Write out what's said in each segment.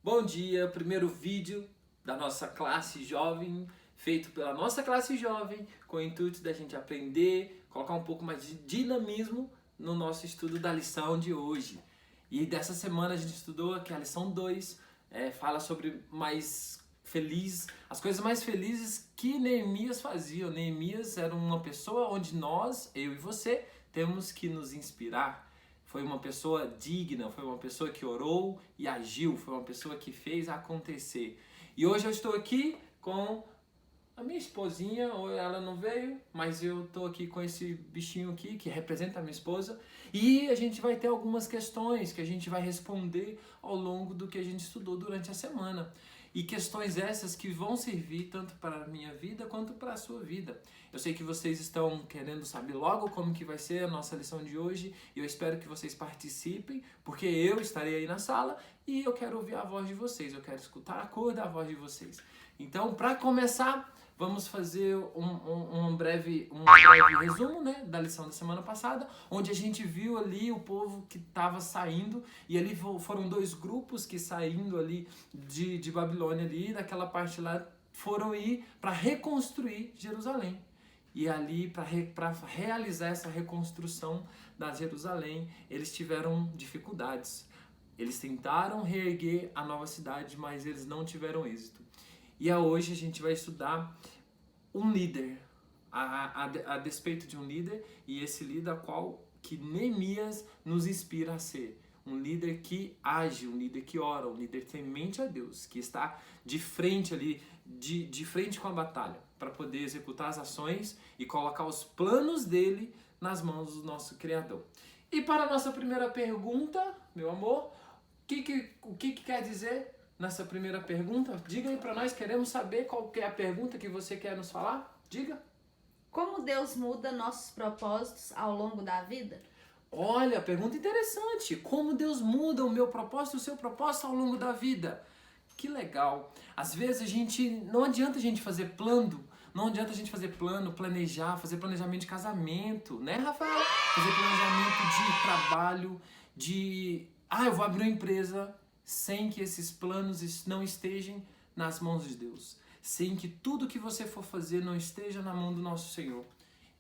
Bom dia, primeiro vídeo da nossa classe jovem, feito pela nossa classe jovem, com o intuito da gente aprender, colocar um pouco mais de dinamismo no nosso estudo da lição de hoje. E dessa semana a gente estudou aqui a lição 2, fala sobre as coisas mais felizes que Neemias fazia. Neemias era uma pessoa onde nós, eu e você, temos que nos inspirar. Foi uma pessoa digna, foi uma pessoa que orou e agiu, foi uma pessoa que fez acontecer. E hoje eu estou aqui com a minha esposinha, ela não veio, mas eu estou aqui com esse bichinho aqui que representa a minha esposa. E a gente vai ter algumas questões que a gente vai responder ao longo do que a gente estudou durante a semana. E questões essas que vão servir tanto para a minha vida quanto para a sua vida. Eu sei que vocês estão querendo saber logo como que vai ser a nossa lição de hoje e eu espero que vocês participem, porque eu estarei aí na sala e eu quero ouvir a voz de vocês, eu quero escutar a cor da voz de vocês. Então, para começar, vamos fazer um breve resumo, né, da lição da semana passada, onde a gente viu ali o povo que estava saindo, e ali foram dois grupos que saindo ali de Babilônia, ali, daquela parte lá, foram ir para reconstruir Jerusalém. E ali, para realizar essa reconstrução da Jerusalém, eles tiveram dificuldades. Eles tentaram reerguer a nova cidade, mas eles não tiveram êxito. E hoje a gente vai estudar um líder, a despeito de um líder, e esse líder qual que Neemias nos inspira a ser. Um líder que age, um líder que ora, um líder temente a Deus, que está de frente ali, de frente com a batalha, para poder executar as ações e colocar os planos dele nas mãos do nosso Criador. E para a nossa primeira pergunta, meu amor, o que quer dizer nessa primeira pergunta? Diga aí para nós, queremos saber qual que é a pergunta que você quer nos falar. Diga. Como Deus muda nossos propósitos ao longo da vida? Olha, pergunta interessante. Como Deus muda o meu propósito, o seu propósito ao longo da vida? Que legal. Às vezes não adianta a gente fazer plano, não adianta a gente fazer plano, planejar, fazer planejamento de casamento, né, Rafael? Fazer planejamento de trabalho, eu vou abrir uma empresa, sem que esses planos não estejam nas mãos de Deus. Sem que tudo que você for fazer não esteja na mão do nosso Senhor.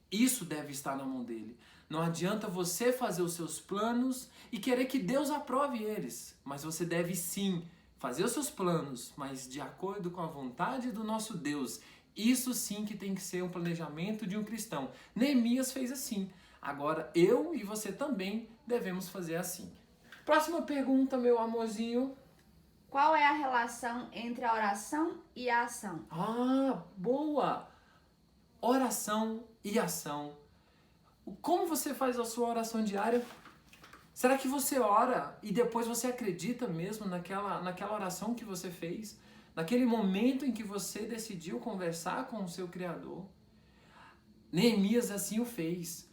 Isso deve estar na mão dele. Não adianta você fazer os seus planos e querer que Deus aprove eles. Mas você deve sim fazer os seus planos, mas de acordo com a vontade do nosso Deus. Isso sim que tem que ser um planejamento de um cristão. Neemias fez assim. Agora eu e você também devemos fazer assim. Próxima pergunta, meu amorzinho. Qual é a relação entre a oração e a ação? Ah, boa! Oração e ação. Como você faz a sua oração diária? Será que você ora e depois você acredita mesmo naquela oração que você fez? Naquele momento em que você decidiu conversar com o seu Criador? Neemias assim o fez.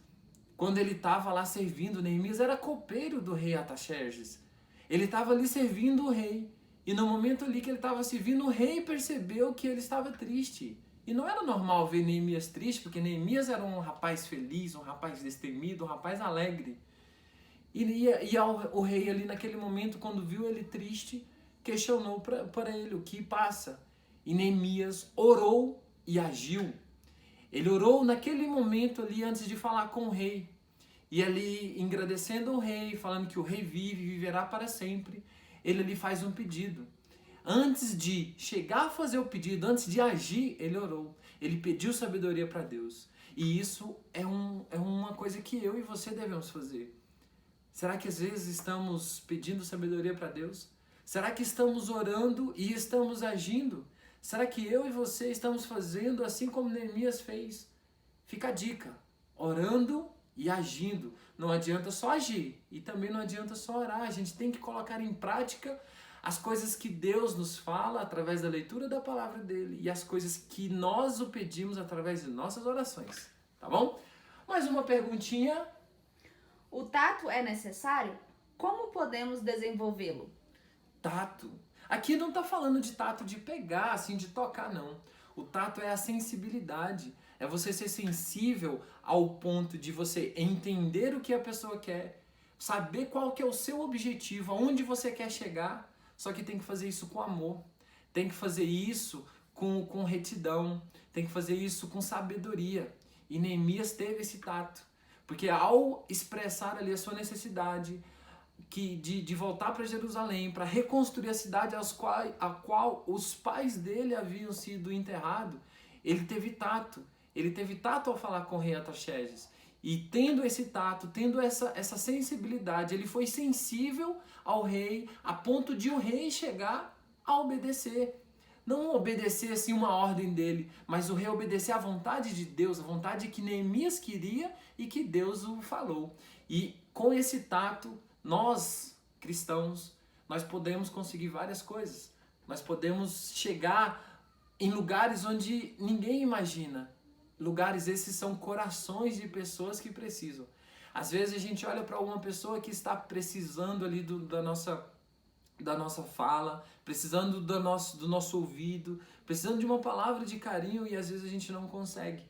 Quando ele estava lá servindo, Neemias era copeiro do rei Artaxerxes. Ele estava ali servindo o rei. E no momento ali que ele estava servindo, o rei percebeu que ele estava triste. E não era normal ver Neemias triste, porque Neemias era um rapaz feliz, um rapaz destemido, um rapaz alegre. O rei ali naquele momento, quando viu ele triste, questionou para ele o que passa. E Neemias orou e agiu. Ele orou naquele momento ali antes de falar com o rei. E ali, agradecendo o rei, falando que o rei vive e viverá para sempre, ele ali faz um pedido. Antes de chegar a fazer o pedido, antes de agir, ele orou. Ele pediu sabedoria para Deus. E isso é uma coisa que eu e você devemos fazer. Será que às vezes estamos pedindo sabedoria para Deus? Será que estamos orando e estamos agindo? Será que eu e você estamos fazendo assim como Neemias fez? Fica a dica, orando e agindo. Não adianta só agir e também não adianta só orar. A gente tem que colocar em prática as coisas que Deus nos fala através da leitura da palavra dele e as coisas que nós o pedimos através de nossas orações, tá bom? Mais uma perguntinha. O tato é necessário? Como podemos desenvolvê-lo? Tato. Aqui não está falando de tato de pegar, assim, de tocar, não. O tato é a sensibilidade. É você ser sensível ao ponto de você entender o que a pessoa quer, saber qual que é o seu objetivo, aonde você quer chegar, Só que tem que fazer isso com amor, tem que fazer isso com retidão, tem que fazer isso com sabedoria. E Neemias teve esse tato, porque ao expressar ali a sua necessidade de voltar para Jerusalém, para reconstruir a cidade a qual os pais dele haviam sido enterrados, ele teve tato. Ele teve tato ao falar com o rei Artaxerxes. E tendo esse tato, tendo essa sensibilidade, ele foi sensível ao rei, a ponto de o rei chegar a obedecer. Não obedecer assim uma ordem dele, mas o rei obedecer à vontade de Deus, a vontade que Neemias queria e que Deus o falou. E com esse tato, nós, cristãos, nós podemos conseguir várias coisas. Nós podemos chegar em lugares onde ninguém imagina. Lugares esses são corações de pessoas que precisam. Às vezes a gente olha para uma pessoa que está precisando ali da nossa fala, precisando do nosso ouvido, precisando de uma palavra de carinho e às vezes a gente não consegue.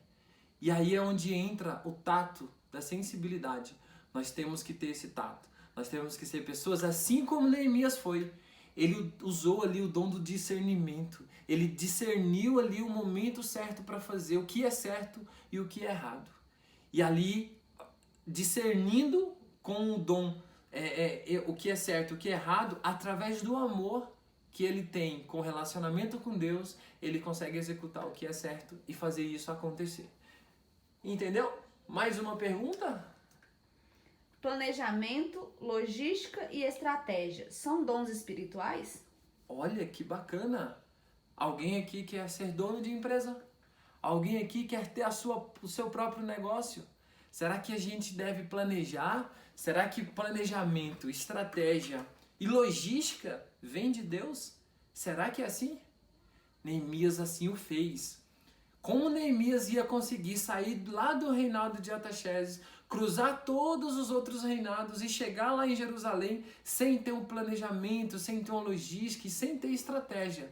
E aí é onde entra o tato da sensibilidade. Nós temos que ter esse tato. Nós temos que ser pessoas assim como Neemias foi. Ele usou ali o dom do discernimento. Ele discerniu ali o momento certo para fazer o que é certo e o que é errado. E ali, discernindo com o dom o que é certo e o que é errado, através do amor que ele tem com o relacionamento com Deus, ele consegue executar o que é certo e fazer isso acontecer. Entendeu? Mais uma pergunta? Planejamento, logística e estratégia são dons espirituais? Olha que bacana! Alguém aqui quer ser dono de empresa? Alguém aqui quer ter o seu próprio negócio? Será que a gente deve planejar? Será que planejamento, estratégia e logística vem de Deus? Será que é assim? Neemias assim o fez. Como Neemias ia conseguir sair lá do reinado de Artaxerxes, cruzar todos os outros reinados e chegar lá em Jerusalém sem ter um planejamento, sem ter uma logística e sem ter estratégia?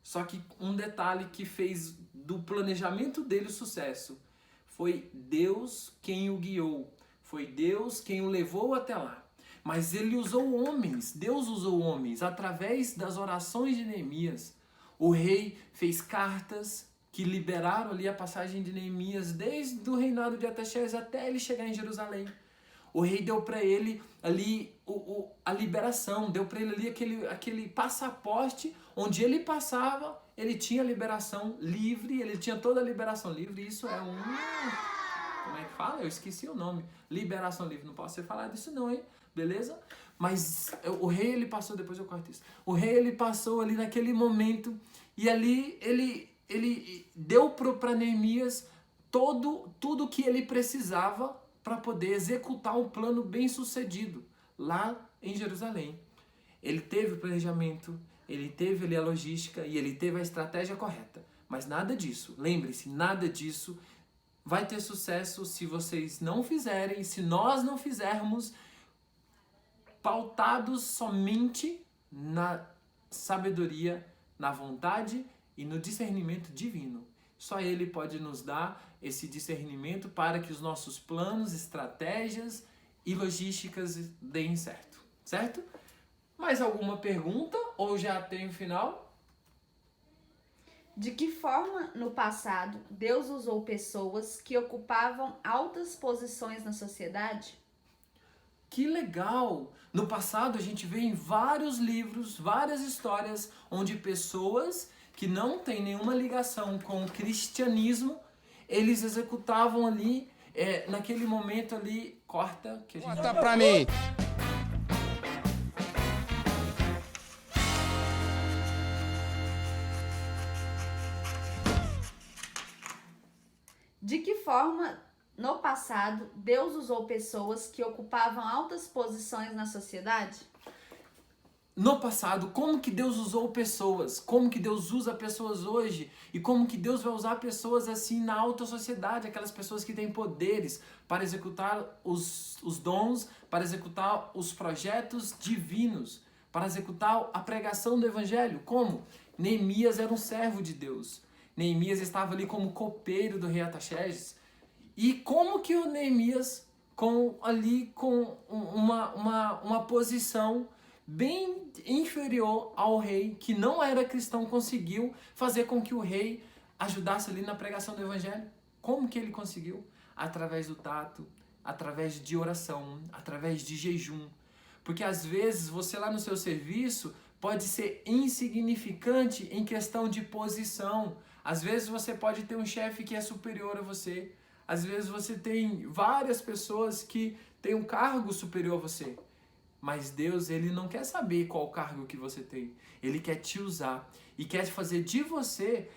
Só que um detalhe que fez do planejamento dele o sucesso foi Deus quem o guiou, foi Deus quem o levou até lá. Mas ele usou homens, Deus usou homens através das orações de Neemias. O rei fez cartas que liberaram ali a passagem de Neemias desde o reinado de Artaxerxes até ele chegar em Jerusalém. O rei deu para ele ali a liberação, deu para ele ali aquele passaporte onde ele passava, ele tinha liberação livre, ele tinha toda a liberação livre. Isso é como é que fala? Eu esqueci o nome. Liberação livre. Não posso ser falar disso não, hein? Beleza? Mas o rei, ele passou, depois eu corto isso. O rei, ele passou ali naquele momento e ali ele deu para Neemias tudo que ele precisava para poder executar um plano bem sucedido lá em Jerusalém. Ele teve o planejamento, ele teve ali a logística e ele teve a estratégia correta. Mas nada disso, lembre-se, nada disso vai ter sucesso se vocês não fizerem, se nós não fizermos pautados somente na sabedoria, na vontade e no discernimento divino. Só Ele pode nos dar esse discernimento para que os nossos planos, estratégias e logísticas deem certo. Certo? Mais alguma pergunta ou já tem o final? De que forma, no passado, Deus usou pessoas que ocupavam altas posições na sociedade? Que legal! No passado a gente vê em vários livros, várias histórias, onde pessoas que não têm nenhuma ligação com o cristianismo, eles executavam ali, naquele momento ali, corta, que a gente... Corta pra mim! De que forma, no passado, Deus usou pessoas que ocupavam altas posições na sociedade? No passado, como que Deus usou pessoas? Como que Deus usa pessoas hoje? E como que Deus vai usar pessoas assim na alta sociedade? Aquelas pessoas que têm poderes para executar os dons, para executar os projetos divinos, para executar a pregação do evangelho. Como? Neemias era um servo de Deus. Neemias estava ali como copeiro do rei Artaxerxes. E como que o Neemias, com uma posição bem inferior ao rei, que não era cristão, conseguiu fazer com que o rei ajudasse ali na pregação do evangelho. Como que ele conseguiu? Através do tato, através de oração, através de jejum. Porque às vezes você lá no seu serviço pode ser insignificante em questão de posição. Às vezes você pode ter um chefe que é superior a você. Às vezes você tem várias pessoas que têm um cargo superior a você. Mas Deus, ele não quer saber qual cargo que você tem. Ele quer te usar e quer fazer de você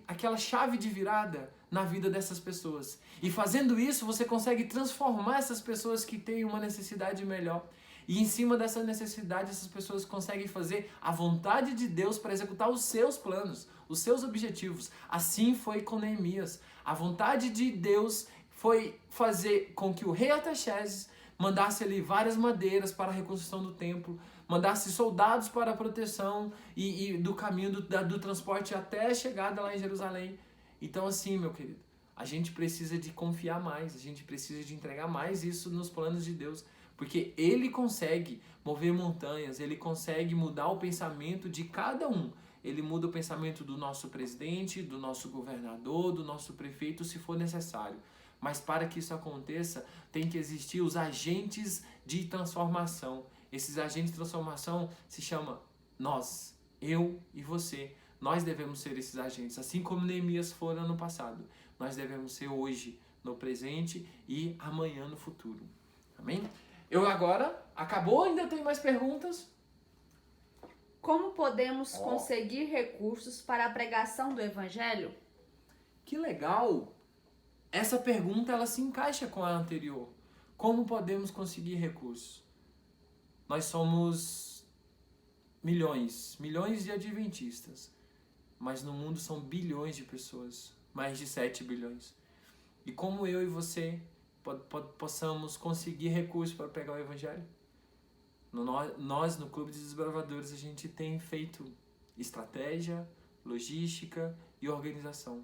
aquela chave de virada na vida dessas pessoas. E fazendo isso, você consegue transformar essas pessoas que têm uma necessidade melhor. E em cima dessa necessidade, essas pessoas conseguem fazer a vontade de Deus para executar os seus planos, os seus objetivos. Assim foi com Neemias. A vontade de Deus foi fazer com que o rei Artaxerxes mandasse ali várias madeiras para a reconstrução do templo, mandasse soldados para a proteção e do caminho do transporte até a chegada lá em Jerusalém. Então assim, meu querido, a gente precisa de confiar mais, a gente precisa de entregar mais isso nos planos de Deus, porque Ele consegue mover montanhas, Ele consegue mudar o pensamento de cada um. Ele muda o pensamento do nosso presidente, do nosso governador, do nosso prefeito, se for necessário. Mas para que isso aconteça, tem que existir os agentes de transformação. Esses agentes de transformação se chamam nós, eu e você. Nós devemos ser esses agentes, assim como Neemias foi no passado. Nós devemos ser hoje, no presente e amanhã no futuro. Amém? Eu agora, acabou? Ainda tem mais perguntas? Como podemos conseguir recursos para a pregação do evangelho? Que legal! Essa pergunta ela se encaixa com a anterior. Como podemos conseguir recursos? Nós somos milhões de adventistas, mas no mundo são bilhões de pessoas, mais de 7 bilhões. E como eu e você possamos conseguir recursos para pregar o evangelho? Nós, no Clube de Desbravadores, a gente tem feito estratégia, logística e organização.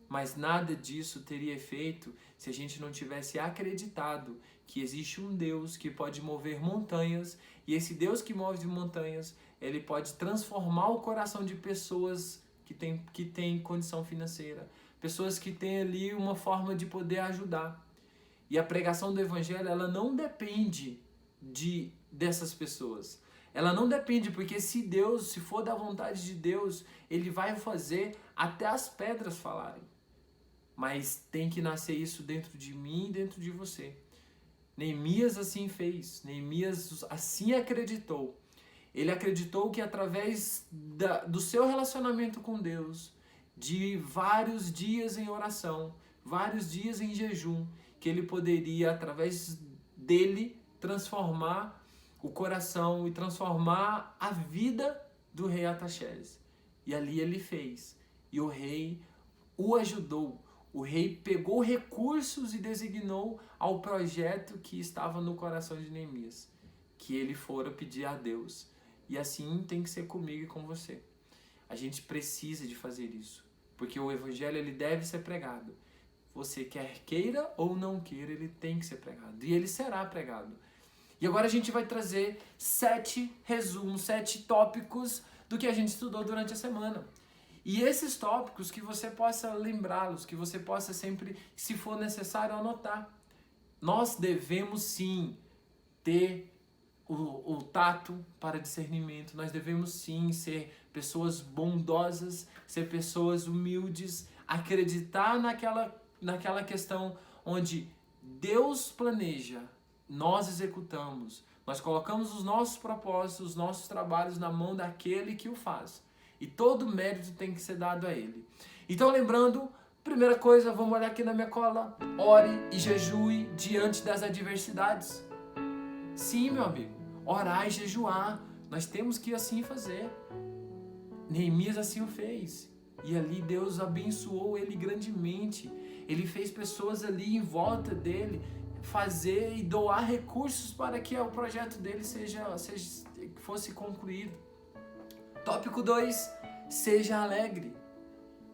Mas nada disso teria efeito se a gente não tivesse acreditado que existe um Deus que pode mover montanhas, e esse Deus que move montanhas, ele pode transformar o coração de pessoas que têm condição financeira, pessoas que têm ali uma forma de poder ajudar. E a pregação do evangelho, ela não depende dessas pessoas. Ela não depende, porque se for da vontade de Deus, ele vai fazer até as pedras falarem. Mas tem que nascer isso dentro de mim e dentro de você. Neemias assim fez. Neemias assim acreditou. Ele acreditou que através do seu relacionamento com Deus, de vários dias em oração, vários dias em jejum, que ele poderia, através dele, transformar o coração e transformar a vida do rei Artaxerxes. E ali ele fez. E o rei o ajudou. O rei pegou recursos e designou ao projeto que estava no coração de Neemias, que ele fora pedir a Deus. E assim tem que ser comigo e com você. A gente precisa de fazer isso, porque o evangelho ele deve ser pregado. Você quer queira ou não queira, ele tem que ser pregado. E ele será pregado. E agora a gente vai trazer 7 resumos, 7 tópicos do que a gente estudou durante a semana. E esses tópicos que você possa lembrá-los, que você possa sempre, se for necessário, anotar. Nós devemos sim ter o tato para discernimento. Nós devemos sim ser pessoas bondosas, ser pessoas humildes, acreditar naquela questão onde Deus planeja, nós executamos, nós colocamos os nossos propósitos, os nossos trabalhos na mão daquele que o faz. E todo mérito tem que ser dado a ele. Então, lembrando, primeira coisa, vamos olhar aqui na minha cola. Ore e jejue diante das adversidades. Sim, meu amigo, orar e jejuar. Nós temos que assim fazer. Neemias assim o fez. E ali Deus abençoou ele grandemente. Ele fez pessoas ali em volta dele fazer e doar recursos para que o projeto dele fosse concluído. Tópico 2, seja alegre.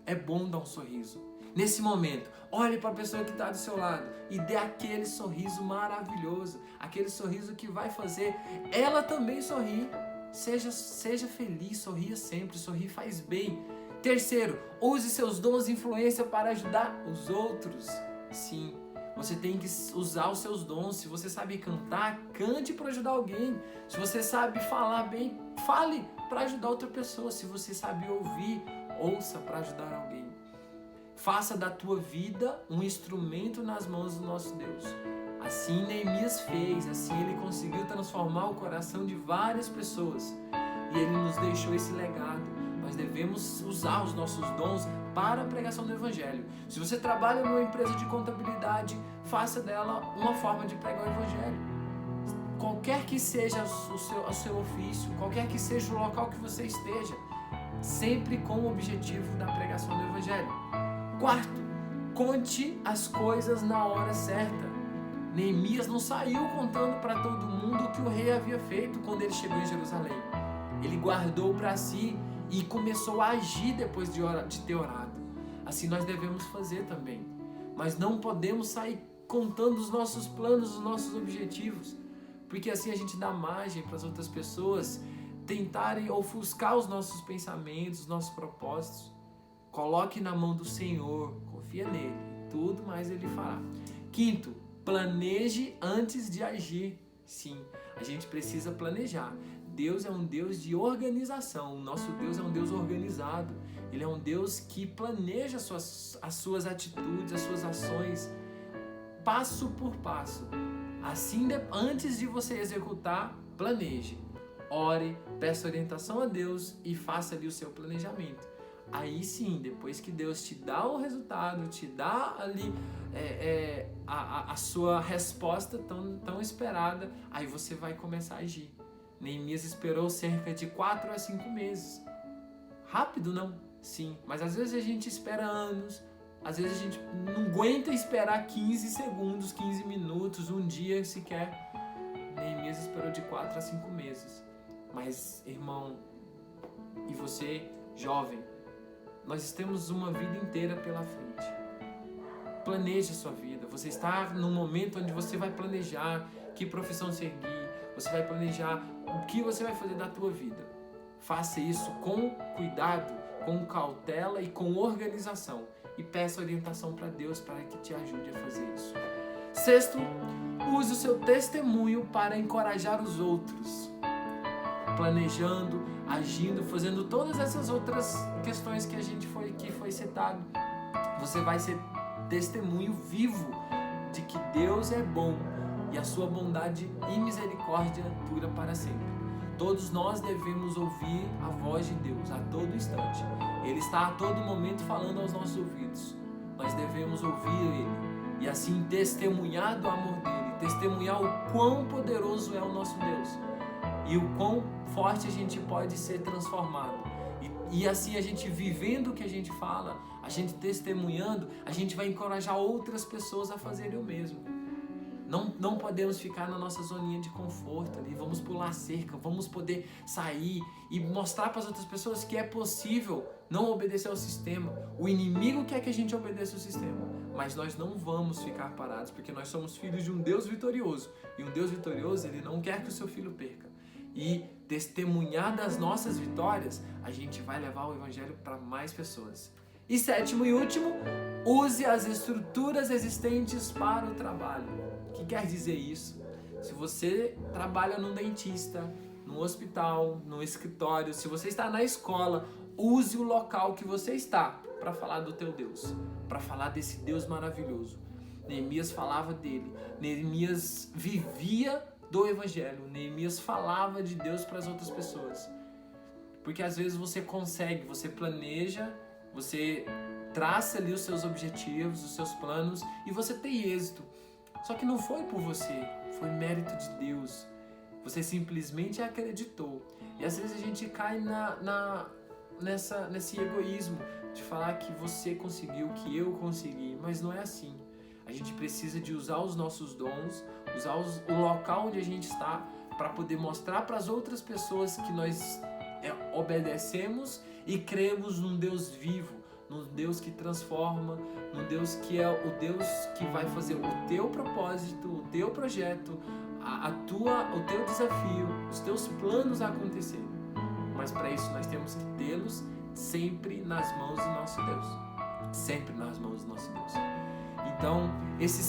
É bom dar um sorriso. Nesse momento, olhe para a pessoa que está do seu lado e dê aquele sorriso maravilhoso, aquele sorriso que vai fazer ela também sorrir. Seja feliz, sorria sempre, sorrir faz bem. Terceiro, use seus dons e influência para ajudar os outros. Sim, você tem que usar os seus dons. Se você sabe cantar, cante para ajudar alguém. Se você sabe falar bem, fale para ajudar outra pessoa. Se você sabe ouvir, ouça para ajudar alguém. Faça da tua vida um instrumento nas mãos do nosso Deus. Assim Neemias fez, assim ele conseguiu transformar o coração de várias pessoas. E ele nos deixou esse legado. Nós devemos usar os nossos dons para a pregação do Evangelho. Se você trabalha numa empresa de contabilidade, faça dela uma forma de pregar o Evangelho. Qualquer que seja o seu ofício, qualquer que seja o local que você esteja, sempre com o objetivo da pregação do Evangelho. Quarto, conte as coisas na hora certa. Neemias não saiu contando para todo mundo o que o rei havia feito quando ele chegou em Jerusalém. Ele guardou para si e começou a agir depois de ter orado. Assim nós devemos fazer também. Mas não podemos sair contando os nossos planos, os nossos objetivos, porque assim a gente dá margem para as outras pessoas tentarem ofuscar os nossos pensamentos, os nossos propósitos. Coloque na mão do Senhor, confia nele, tudo mais ele fará. Quinto, planeje antes de agir. Sim, a gente precisa planejar. Deus é um Deus de organização. O nosso Deus é um Deus organizado. Ele é um Deus que planeja as suas atitudes, as suas ações, passo por passo. Assim, antes de você executar, planeje. Ore, peça orientação a Deus e faça ali o seu planejamento. Aí sim, depois que Deus te dá o resultado, te dá ali a sua resposta tão esperada, aí você vai começar a agir. Neemias esperou cerca de 4 a 5 meses. Rápido não? Sim, mas às vezes a gente espera anos, às vezes a gente não aguenta esperar 15 segundos, 15 minutos, um dia sequer. Neemias esperou de 4 a 5 meses. Mas, irmão, e você, jovem, nós temos uma vida inteira pela frente. Planeje a sua vida. Você está num momento onde você vai planejar que profissão seguir, você vai planejar o que você vai fazer da tua vida. Faça isso com cuidado, com cautela e com organização. E peça orientação para Deus para que te ajude a fazer isso. Sexto, use o seu testemunho para encorajar os outros. Planejando, agindo, fazendo todas essas outras questões que foi citado. Você vai ser testemunho vivo de que Deus é bom e a sua bondade e misericórdia dura para sempre. Todos nós devemos ouvir a voz de Deus a todo instante. Ele está a todo momento falando aos nossos ouvidos. Nós devemos ouvir Ele e assim testemunhar do amor dEle, testemunhar o quão poderoso é o nosso Deus e o quão forte a gente pode ser transformado. E assim a gente vivendo o que a gente fala, a gente testemunhando, a gente vai encorajar outras pessoas a fazerem o mesmo. Não podemos ficar na nossa zoninha de conforto ali, vamos pular cerca, vamos poder sair e mostrar para as outras pessoas que é possível não obedecer ao sistema. O inimigo quer que a gente obedeça ao sistema, mas nós não vamos ficar parados, porque nós somos filhos de um Deus vitorioso. E um Deus vitorioso, ele não quer que o seu filho perca. E testemunhar das nossas vitórias, a gente vai levar o evangelho para mais pessoas. E sétimo e último, use as estruturas existentes para o trabalho. O que quer dizer isso? Se você trabalha num dentista, num hospital, num escritório, se você está na escola, use o local que você está para falar do teu Deus, para falar desse Deus maravilhoso. Neemias falava dele, Neemias vivia do evangelho, Neemias falava de Deus para as outras pessoas. Porque às vezes você consegue, você planeja, você traça ali os seus objetivos, os seus planos e você tem êxito. Só que não foi por você, foi mérito de Deus. Você simplesmente acreditou. E às vezes a gente cai nesse egoísmo de falar que você conseguiu, que eu consegui, mas não é assim. A gente precisa de usar os nossos dons, usar o local onde a gente está para poder mostrar para as outras pessoas que nós obedecemos e cremos num Deus vivo, num Deus que transforma, num Deus que é o Deus que vai fazer o teu propósito, o teu projeto, o teu desafio, os teus planos acontecerem. Mas para isso nós temos que tê-los sempre nas mãos do nosso Deus. Sempre nas mãos do nosso Deus. Então, esses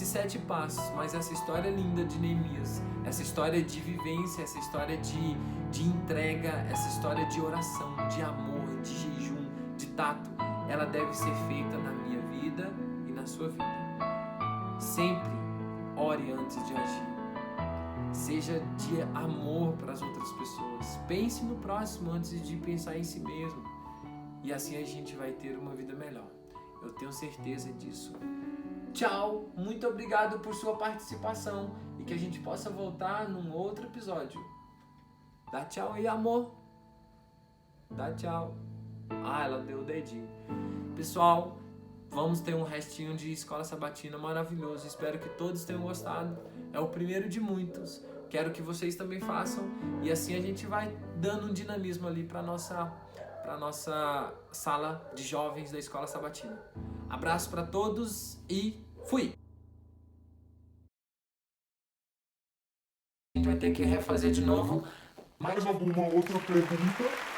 sete passos, mas essa história linda de Neemias, essa história de vivência, essa história de entrega, essa história de oração, de amor, de jejum, de tato, ela deve ser feita na minha vida e na sua vida. Sempre ore antes de agir. Seja de amor para as outras pessoas. Pense no próximo antes de pensar em si mesmo. E assim a gente vai ter uma vida melhor. Eu tenho certeza disso. Tchau, muito obrigado por sua participação e que a gente possa voltar num outro episódio. Dá tchau aí, amor. Dá tchau. Ela deu o dedinho. Pessoal, vamos ter um restinho de escola sabatina maravilhoso. Espero que todos tenham gostado. É o primeiro de muitos. Quero que vocês também façam e assim a gente vai dando um dinamismo ali para nossa sala de jovens da Escola Sabatina. Abraço para todos e fui! A gente vai ter que refazer de novo. Mais alguma outra pergunta?